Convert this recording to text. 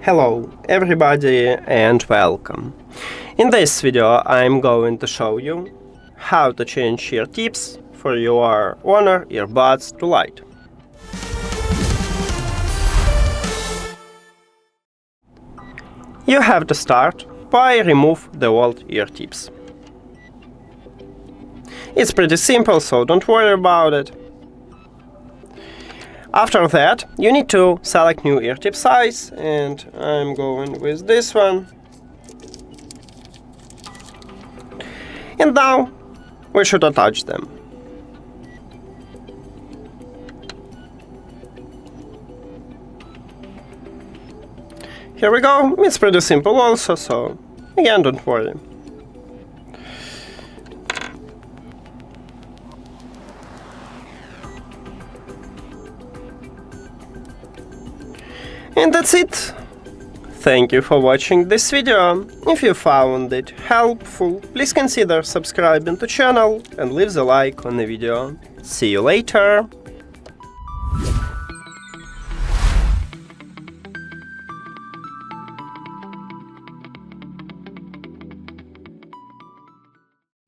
Hello everybody and welcome. In this video I'm going to show you how to change ear tips for your HONOR Earbuds to Lite. You have to start by remove the old ear tips. It's pretty simple, so don't worry about it. After that, you need to select new ear tip size, and I'm going with this one. And now we should attach them. Here we go. It's pretty simple also, so again, don't worry. And that's it. Thank you for watching this video. If you found it helpful, please consider subscribing to the channel and leave a like on the video. See you later!